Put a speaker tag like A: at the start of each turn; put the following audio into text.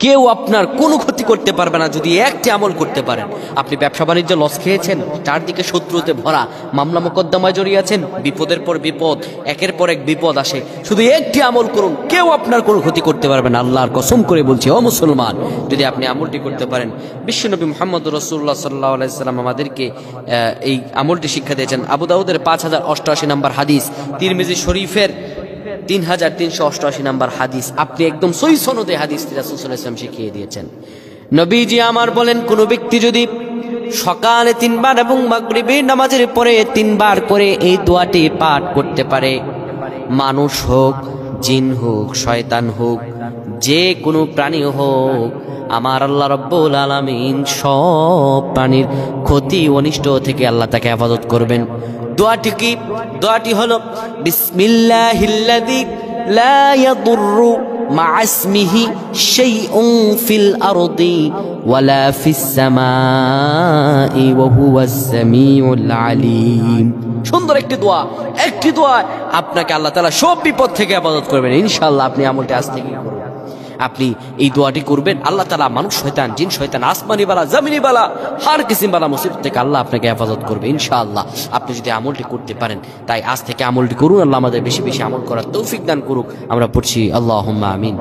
A: কেউ আপনার কোনো ক্ষতি করতে পারবে না যদি একটি আমল করতে পারেন। আপনি ব্যবসা বাণিজ্য লস খেয়েছেন, চারদিকে শত্রুতে ভরা, মামলা মোকদ্দমায় জড়িয়ে আছেন, বিপদের পর বিপদ, একের পর এক বিপদ আসে, শুধু একটি আমল করুন, কেউ আপনার কোনো ক্ষতি করতে পারবে না। আল্লাহর কসম করে বলছি ও মুসলমান, যদি আপনি আমলটি করতে পারেন, বিশ্বনবী মুহাম্মদ রাসূলুল্লাহ সাল্লাল্লাহু আলাইহি ওয়াসাল্লাম আমাদেরকে এই আমলটি শিক্ষা দিয়েছেন। আবু দাউদের 5088 নম্বর হাদিস, তিরমিজি শরীফের 3388 নম্বর হাদিস। আপনি একদম সহিহ সনদে হাদিসটি রাসূল সাল্লাল্লাহু আলাইহি ওয়াসাল্লাম শিখিয়ে দিয়েছেন। নবীজি আমার বলেন, কোন ব্যক্তি যদি সকালে 3 বার এবং মাগরিবের নামাজের পরে 3 বার করে এই দোয়াটি পাঠ করতে পারে, মানুষ হোক, জিন হোক, শয়তান হোক, যে কোনো প্রাণী হোক, আমার আল্লাহ রাব্বুল আলামিন সব প্রাণীর ক্ষতি অনিষ্ট থেকে আল্লাহ তাকে হেফাজত করবেন। দোয়াটি কি? দোয়াটি হলো বিসমিল্লাহিল্লাযী লা ইয়াদুররু মা ইসমিহি শাইউন ফিল আরদি ওয়ালা ফিস সামাই ওয়া হুয়াস সামিউল আলিম। সুন্দর একটি দোয়া, একটি দোয়া আপনাকে আল্লাহ তাআলা সব বিপদ থেকে হেফাজত করবেন ইনশাআল্লাহ। আপনি আমলটি আজ থেকে করুন। আপনি এই দোয়াটি করবেন, আল্লাহ তাআলা মানুষ শয়তান, জিন শয়তান, আসমানি বালা, জমিনি বালা, হর কিসিম বালা মুসিবত থেকে আল্লাহ আপনাকে হেফাজত করবে ইনশাআল্লাহ। আপনি যদি আমলটি করতে পারেন, তাই আজ থেকে আমলটি করুন। আল্লাহ আমাদের বেশি বেশি আমল করার তৌফিক দান করুক। আমরা পড়ছি আল্লাহুম্মা আমিন।